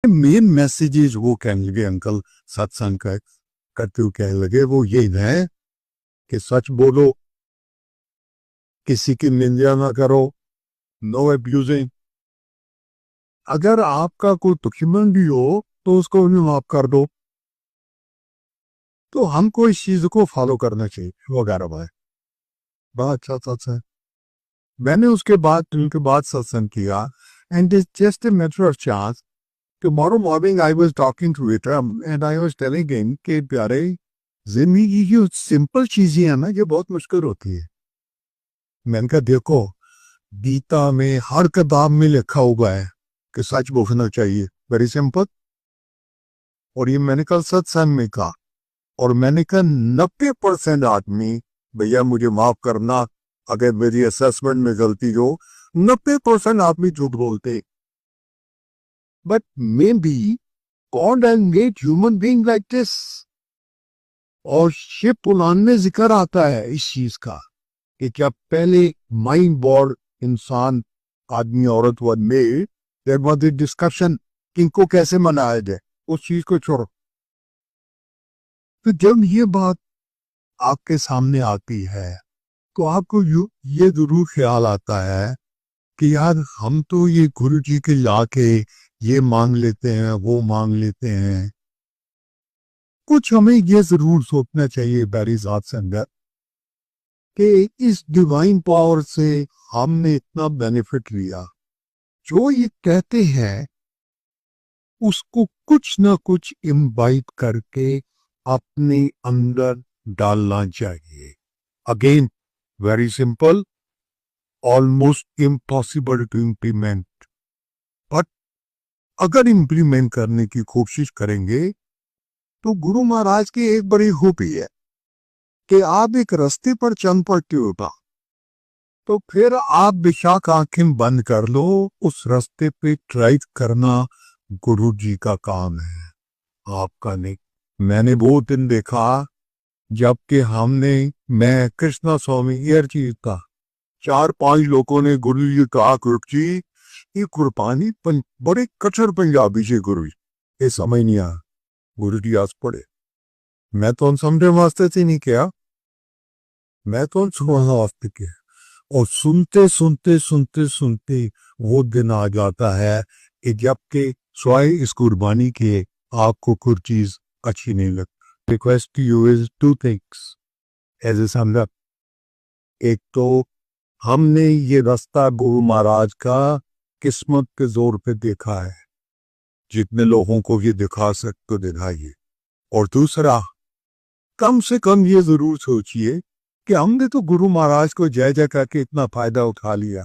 Main messages वो कहने लगे अंकल सत्संग करते हुए कहने लगे वो ये है कि सच बोलो, किसी की निंदा ना करो, नो एब्यूजिंग। अगर आपका कोई दुश्मन भी हो तो उसको भी माफ कर दो। तो हमको इस चीज को फॉलो करना चाहिए वगैरह भाई। बड़ा अच्छा सत्संग। मैंने उसके बाद उनके बाद सत्संग किया and it's just a matter of chance. Tomorrow morning I was talking to Vikram and I was telling him कि प्यारे, जिंदगी की जो सिंपल चीजें हैं ना ये बहुत मुश्किल होती है। मैंने कहा देखो, गीता में हर किताब में लिखा हुआ है कि सच बोलना चाहिए, वेरी सिंपल। और ये मैंने कल सत्संग में कहा, और मैंने कहा 90% आदमी, भैया मुझे माफ करना अगर मेरी असेसमेंट में गलती हो, 90% आदमी झूठ बोलते, but may be God and made human being like this. और शिव पुराण में जिक्र आता है इस चीज का कि क्या पहले माइंड बॉर्ड इंसान, आदमी औरत वर मेड, देयर वाज अ डिस्कशन किनको कैसे मनाया जाए, उस चीज को छोड़ो। तो जब ये बात आपके सामने आती है तो आपको ये जरूर ख्याल आता है कि यार हम तो ये गुरु जी के लाके ये मांग लेते हैं वो मांग लेते हैं। कुछ हमें ये जरूर सोचना चाहिए बैरी जात संगत कि इस डिवाइन पावर से हमने इतना बेनिफिट लिया, जो ये कहते हैं उसको कुछ ना कुछ इम्बाइब करके अपने अंदर डालना चाहिए। Again very simple, almost impossible to implement, but अगर इम्प्लीमेंट करने की कोशिश करेंगे तो गुरु महाराज की एक बड़ी खूबी है कि आप एक रास्ते पर चल पड़ते होगा तो फिर आप बेशक आंखें बंद कर लो, उस रास्ते पे ट्राई करना गुरु जी का काम है, आपका नहीं। मैंने वो दिन देखा जबकि मैं कृष्णा स्वामी एयर चीज था, 4-5 लोगों ने गुरु जी कहा गुरु जी ये कुर्बानी बड़े कच्चर पंजाबी से गुरु जी ये समझ नहीं आया। गुरु जी आज पड़े, मैं तो समझे वास्ते से नहीं किया, मैं तो सुनने वास्ते किया। और सुनते सुनते सुनते सुनते वो दिन आ जाता है कि जबकि स्वाय इस कुर्बानी के आपको कुछ चीज अच्छी नहीं लगती। Request you is two things as a समझ। एक तो हमने ये रास्ता गुरु महाराज का किस्मत के जोर पे देखा है, जितने लोगों को ये दिखा सकते तो दिखाइए। और दूसरा, कम से कम ये जरूर सोचिए कि हमने तो गुरु महाराज को जय जय करके इतना फायदा उठा लिया।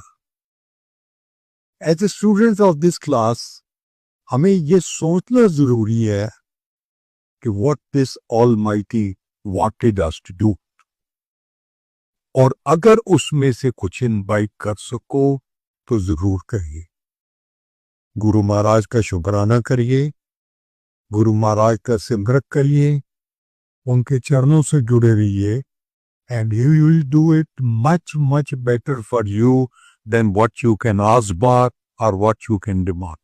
As a student of this class हमें ये सोचना जरूरी है कि what this almighty wanted us to do, और अगर उसमें से कुछ इनवाइट कर सको तो जरूर करिए। गुरु महाराज का शुक्राना करिए, गुरु महाराज का सिमरन करिए, उनके चरणों से जुड़े रहिए, and he will do it much better for you than what you can ask for or what you can demand.